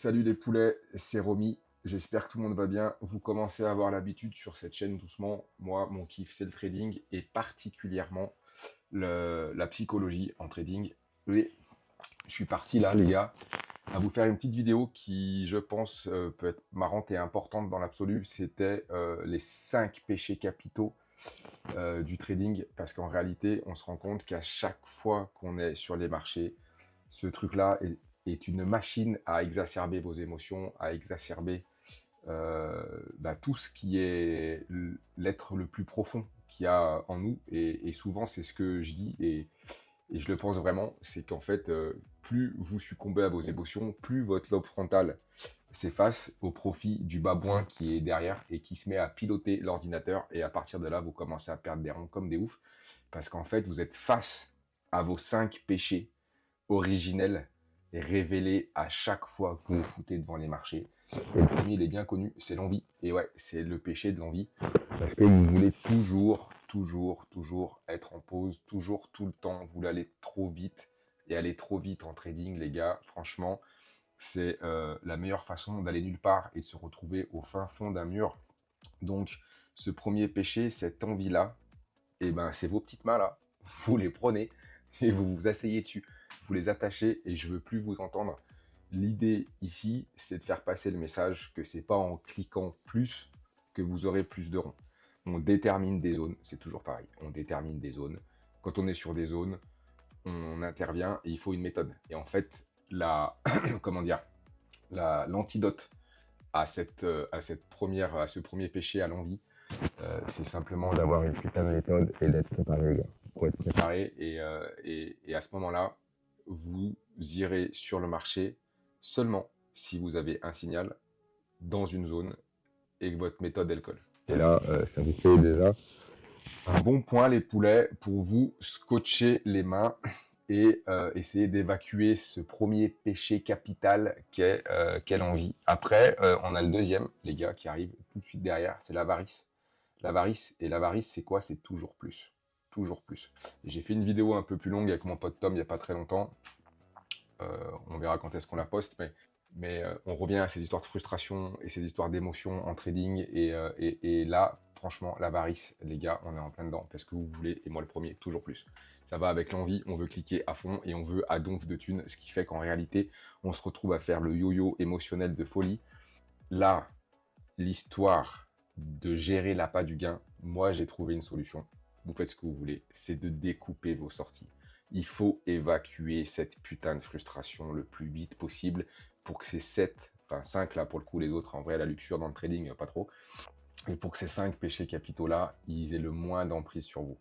Salut les poulets, c'est Romy. J'espère que tout le monde va bien. Vous commencez à avoir l'habitude sur cette chaîne doucement. Moi, mon kiff, c'est le trading et particulièrement la psychologie en trading. Et je suis parti là, les gars, à vous faire une petite vidéo qui, je pense, peut être marrante et importante dans l'absolu. C'était les 5 péchés capitaux du trading. Parce qu'en réalité, on se rend compte qu'à chaque fois qu'on est sur les marchés, ce truc-là est une machine à exacerber vos émotions, à exacerber tout ce qui est l'être le plus profond qu'il y a en nous. Et souvent, c'est ce que je dis et je le pense vraiment, c'est qu'en fait, plus vous succombez à vos émotions, plus votre lobe frontal s'efface au profit du babouin qui est derrière et qui se met à piloter l'ordinateur. Et à partir de là, vous commencez à perdre des rangs comme des oufs parce qu'en fait, vous êtes face à vos 5 péchés originel et révélé à chaque fois que vous vous foutez devant les marchés. Et le premier, il est bien connu, c'est l'envie. Et ouais, c'est le péché de l'envie. Parce que vous voulez toujours être en pause, toujours, tout le temps. Vous voulez aller trop vite. Et aller trop vite en trading, les gars, franchement, c'est la meilleure façon d'aller nulle part et de se retrouver au fin fond d'un mur. Donc, ce premier péché, cette envie-là, et ben, c'est vos petites mains là. Vous les prenez et vous vous asseyez dessus. Vous les attachez et je veux plus vous entendre. L'idée ici, c'est de faire passer le message que c'est pas en cliquant plus que vous aurez plus de ronds. On détermine des zones, c'est toujours pareil. On détermine des zones. Quand on est sur des zones, on intervient et il faut une méthode. Et en fait, comment dire, l'antidote à ce premier péché à l'envie, c'est simplement d'avoir une putain de méthode et d'être préparé, les gars. Pour être préparé et à ce moment-là, vous irez sur le marché seulement si vous avez un signal dans une zone et que votre méthode elle colle. Et là, ça vous fait déjà un bon point, les poulets, pour vous scotcher les mains et essayer d'évacuer ce premier péché capital qu'est l'envie. Après, on a le deuxième, les gars, qui arrive tout de suite derrière, c'est l'avarice. L'avarice, c'est quoi? C'est toujours plus. Toujours plus. J'ai fait une vidéo un peu plus longue avec mon pote Tom il n'y a pas très longtemps. On verra quand est-ce qu'on la poste, mais on revient à ces histoires de frustration et ces histoires d'émotions en trading. Et là, franchement, l'avarice, les gars, on est en plein dedans. Parce que vous voulez, et moi le premier, toujours plus. Ça va avec l'envie, on veut cliquer à fond et on veut à donf de thunes, ce qui fait qu'en réalité, on se retrouve à faire le yo-yo émotionnel de folie. Là, l'histoire de gérer l'appât du gain, moi j'ai trouvé une solution. Vous faites ce que vous voulez, c'est de découper vos sorties. Il faut évacuer cette putain de frustration le plus vite possible pour que ces 5 là pour le coup, les autres en vrai la luxure dans le trading pas trop, et pour que ces 5 péchés capitaux là, ils aient le moins d'emprise sur vous.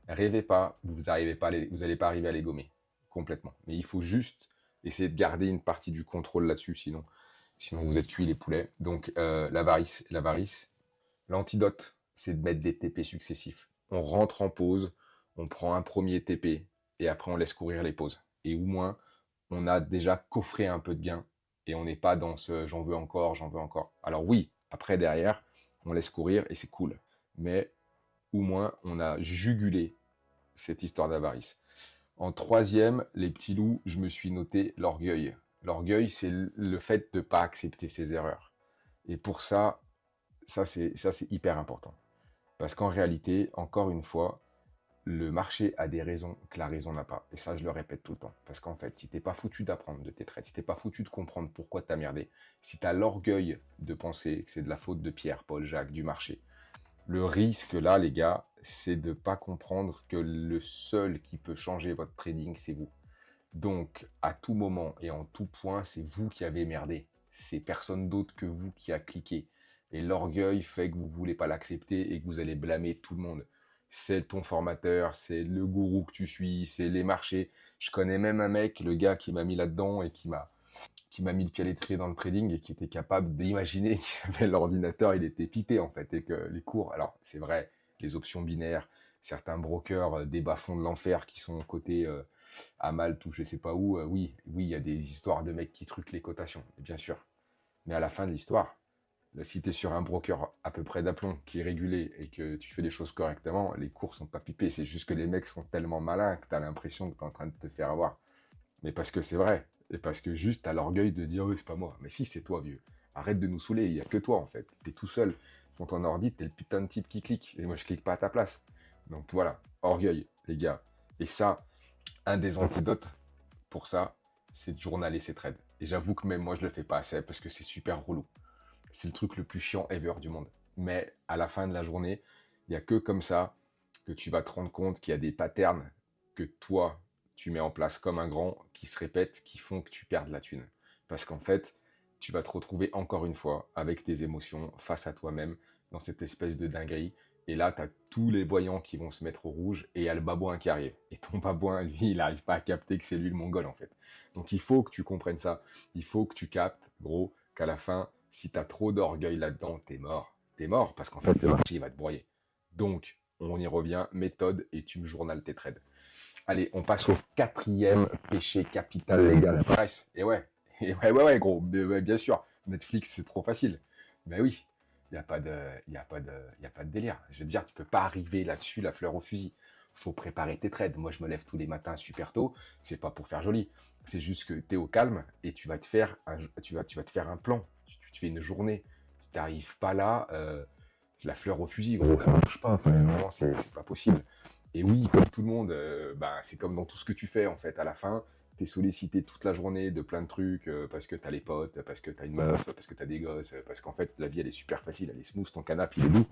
Rêvez pas, vous allez pas arriver à les gommer complètement, mais il faut juste essayer de garder une partie du contrôle là-dessus, sinon vous êtes cuits les poulets. Donc l'avarice, l'antidote, c'est de mettre des TP successifs. On rentre en pause, on prend un premier TP et après on laisse courir les pauses. Et au moins, on a déjà coffré un peu de gain et on n'est pas dans ce j'en veux encore, j'en veux encore. Alors oui, après derrière, on laisse courir et c'est cool. Mais au moins, on a jugulé cette histoire d'avarice. En troisième, les petits loups, je me suis noté l'orgueil. L'orgueil, c'est le fait de ne pas accepter ses erreurs. Et pour ça c'est hyper important. Parce qu'en réalité, encore une fois, le marché a des raisons que la raison n'a pas. Et ça, je le répète tout le temps. Parce qu'en fait, si t'es pas foutu d'apprendre de tes trades, si t'es pas foutu de comprendre pourquoi t'as merdé, si t'as l'orgueil de penser que c'est de la faute de Pierre, Paul, Jacques, du marché, le risque là, les gars, c'est de pas comprendre que le seul qui peut changer votre trading, c'est vous. Donc, à tout moment et en tout point, c'est vous qui avez merdé. C'est personne d'autre que vous qui a cliqué. Et l'orgueil fait que vous voulez pas l'accepter et que vous allez blâmer tout le monde. C'est ton formateur, c'est le gourou que tu suis, c'est les marchés. Je connais même un mec, le gars qui m'a mis là-dedans et qui m'a mis le pied à l'étrier dans le trading et qui était capable d'imaginer qu'il avait l'ordinateur, il était pipé en fait et que les cours, alors c'est vrai, les options binaires, certains brokers des bas-fonds de l'enfer qui sont cotés à Malte ou je sais pas où, oui, il y a des histoires de mecs qui truquent les cotations, bien sûr. Mais à la fin de l'histoire, si t'es sur un broker à peu près d'aplomb qui est régulé et que tu fais les choses correctement, les cours sont pas pipés. C'est juste que les mecs sont tellement malins que t'as l'impression que t'es en train de te faire avoir. Mais parce que c'est vrai, Et parce que juste, t'as l'orgueil de dire, oui, c'est pas moi. Mais si, c'est toi, vieux. Arrête de nous saouler, il n'y a que toi, en fait. T'es tout seul. Sur ton ordi, t'es le putain de type qui clique. Et moi, je clique pas à ta place. Donc voilà, orgueil, les gars. Et ça, un des antidotes pour ça, c'est de journaler ses trades. Et j'avoue que même moi, je le fais pas assez parce que c'est super relou. C'est le truc le plus chiant ever du monde. Mais à la fin de la journée, il n'y a que comme ça que tu vas te rendre compte qu'il y a des patterns que toi, tu mets en place comme un grand, qui se répètent, qui font que tu perds de la thune. Parce qu'en fait, tu vas te retrouver encore une fois avec tes émotions face à toi-même dans cette espèce de dinguerie. Et là, tu as tous les voyants qui vont se mettre au rouge et il y a le babouin qui arrive. Et ton babouin, lui, il n'arrive pas à capter que c'est lui le mongol, en fait. Donc il faut que tu comprennes ça. Il faut que tu captes, gros, qu'à la fin, si tu as trop d'orgueil là-dedans, t'es mort. T'es mort parce qu'en fait, le marché, il va te broyer. Donc, on y revient, méthode, et tu me journales tes trades. Allez, on passe au quatrième péché capital, les gars, la paresse. Et ouais, gros, ouais, bien sûr. Netflix, c'est trop facile. Mais oui, il n'y a pas de, y a pas de délire. Je veux dire, tu peux pas arriver là-dessus, la fleur au fusil. Faut préparer tes trades. Moi, je me lève tous les matins super tôt. C'est pas pour faire joli. C'est juste que tu es au calme et tu vas te faire tu vas te faire un plan. Tu te fais une journée. Si tu n'arrives pas là, c'est la fleur au fusil, gros. Ça marche pas. Vraiment, c'est pas possible. Et oui, comme tout le monde, bah, c'est comme dans tout ce que tu fais, en fait. À la fin, tu es sollicité toute la journée de plein de trucs parce que tu as les potes, parce que tu as une meuf, parce que tu as des gosses, parce qu'en fait, la vie, elle est super facile, elle est smooth, ton canapé, il est doux,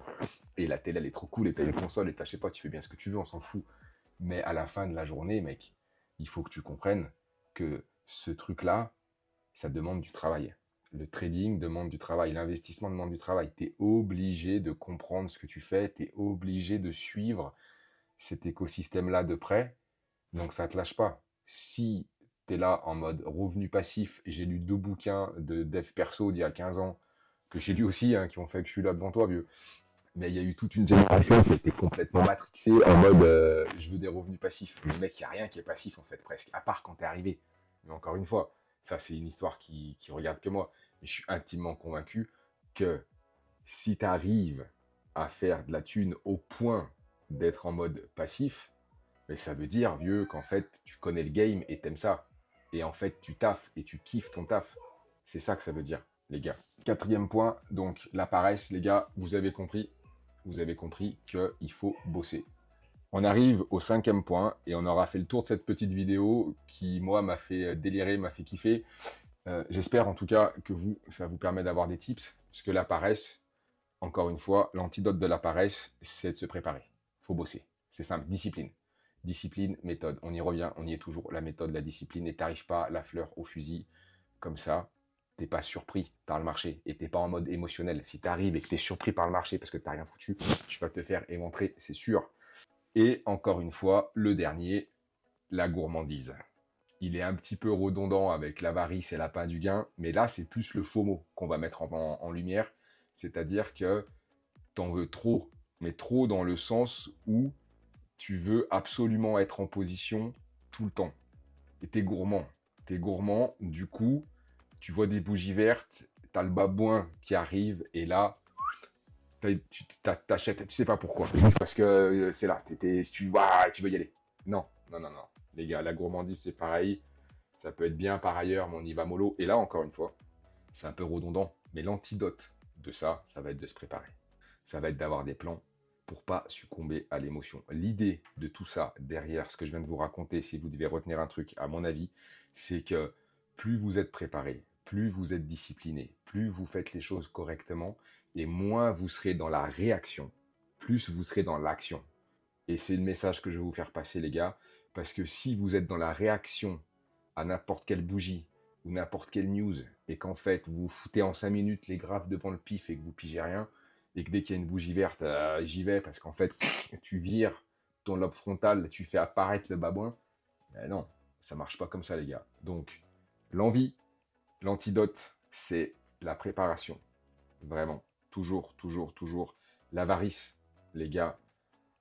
et la télé, elle est trop cool, et tu as une console, et tu sais pas, tu fais bien ce que tu veux, on s'en fout. Mais à la fin de la journée, mec, il faut que tu comprennes que ce truc-là, ça demande du travail. Le trading demande du travail, l'investissement demande du travail. Tu es obligé de comprendre ce que tu fais, tu es obligé de suivre cet écosystème-là de près, donc ça ne te lâche pas. Si tu es là en mode revenu passif, j'ai lu 2 bouquins de dev perso d'il y a 15 ans, que j'ai lu aussi, hein, qui ont fait que je suis là devant toi, vieux. Mais il y a eu toute une génération qui était complètement matrixée en mode je veux des revenus passifs. Mais mec, il n'y a rien qui est passif en fait, presque, à part quand tu es arrivé. Mais encore une fois, ça c'est une histoire qui regarde que moi. Mais je suis intimement convaincu que si tu arrives à faire de la thune au point d'être en mode passif, mais ça veut dire, vieux, qu'en fait, tu connais le game et t'aimes ça. Et en fait, tu taffes et tu kiffes ton taf. C'est ça que ça veut dire, les gars. Quatrième point, donc la paresse, les gars, vous avez compris. Vous avez compris qu'il faut bosser. On arrive au cinquième point et on aura fait le tour de cette petite vidéo qui, moi, m'a fait délirer, m'a fait kiffer. J'espère en tout cas que ça vous permet d'avoir des tips, parce que la paresse, encore une fois, l'antidote de la paresse, c'est de se préparer. Faut bosser. C'est simple, discipline. Discipline, méthode. On y revient, on y est toujours. La méthode, la discipline, et t'arrives pas la fleur au fusil comme ça. T'es pas surpris par le marché et t'es pas en mode émotionnel. Si t'arrives et que t'es surpris par le marché parce que t'as rien foutu, tu vas te faire éventrer, c'est sûr. Et encore une fois, le dernier, la gourmandise. Il est un petit peu redondant avec l'avarice et la pain du gain, mais là, c'est plus le FOMO qu'on va mettre en lumière. C'est-à-dire que t'en veux trop, mais trop dans le sens où tu veux absolument être en position tout le temps. Et t'es gourmand. T'es gourmand, du coup, tu vois des bougies vertes, t'as le babouin qui arrive, et là, tu t'achètes, tu sais pas pourquoi. Parce que c'est là, tu veux y aller. Non, non, non, non. Les gars, la gourmandise, c'est pareil. Ça peut être bien par ailleurs, mais on y va mollo. Et là, encore une fois, c'est un peu redondant. Mais l'antidote de ça, ça va être de se préparer. Ça va être d'avoir des plans pour pas succomber à l'émotion. L'idée de tout ça, derrière ce que je viens de vous raconter, si vous devez retenir un truc, à mon avis, c'est que plus vous êtes préparé, plus vous êtes discipliné, plus vous faites les choses correctement, et moins vous serez dans la réaction, plus vous serez dans l'action. Et c'est le message que je vais vous faire passer, les gars, parce que si vous êtes dans la réaction à n'importe quelle bougie ou n'importe quelle news, et qu'en fait vous foutez en 5 minutes les graphes devant le pif et que vous pigez rien, et que dès qu'il y a une bougie verte, j'y vais parce qu'en fait tu vires ton lobe frontal, tu fais apparaître le babouin, ben non, ça marche pas comme ça, les gars. Donc l'envie, l'antidote, c'est la préparation. Vraiment, toujours, toujours, toujours. L'avarice, les gars,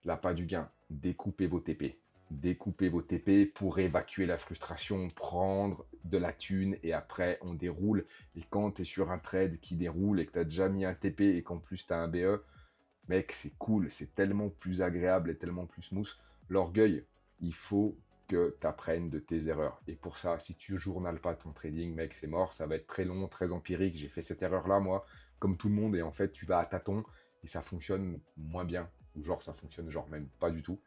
l'appât du gain, découpez vos TP. Découpez vos TP pour évacuer la frustration, prendre de la thune et après on déroule. Et quand tu es sur un trade qui déroule et que tu as déjà mis un TP et qu'en plus tu as un BE, mec, c'est cool, c'est tellement plus agréable et tellement plus smooth. L'orgueil, il faut que tu apprennes de tes erreurs. Et pour ça, si tu journales pas ton trading, mec, c'est mort, ça va être très long, très empirique. J'ai fait cette erreur-là, moi, comme tout le monde, et en fait, tu vas à tâtons, et ça fonctionne moins bien. Ou genre, ça fonctionne genre même pas du tout.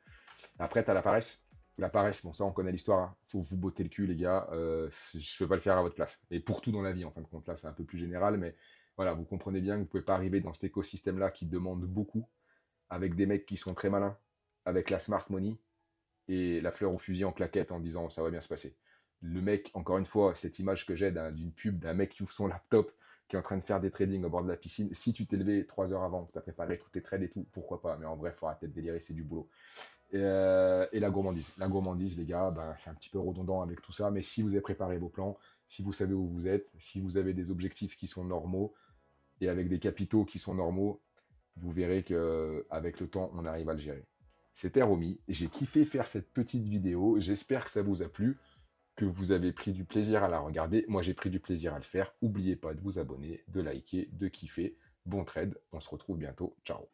Après, tu as la paresse. La paresse, bon, ça, on connaît l'histoire. Hein. Faut vous botter le cul, les gars. Je ne peux pas le faire à votre place. Et pour tout dans la vie, en fin de compte, là, c'est un peu plus général, mais voilà, vous comprenez bien que vous ne pouvez pas arriver dans cet écosystème-là qui demande beaucoup, avec des mecs qui sont très malins, avec la smart money et la fleur au fusil en claquette en disant ça va bien se passer. Le mec, encore une fois, cette image que j'ai d'une pub d'un mec qui ouvre son laptop, qui est en train de faire des tradings au bord de la piscine, si tu t'es levé 3 heures avant, tu as préparé tous tes trades et tout, pourquoi pas, mais en vrai, il faut arrêter de délirer, c'est du boulot. Et la gourmandise. La gourmandise, les gars, ben, c'est un petit peu redondant avec tout ça, mais si vous avez préparé vos plans, si vous savez où vous êtes, si vous avez des objectifs qui sont normaux, et avec des capitaux qui sont normaux, vous verrez qu'avec le temps, on arrive à le gérer. C'était Romy, j'ai kiffé faire cette petite vidéo, j'espère que ça vous a plu, que vous avez pris du plaisir à la regarder. Moi, j'ai pris du plaisir à le faire. N'oubliez pas de vous abonner, de liker, de kiffer. Bon trade, on se retrouve bientôt. Ciao.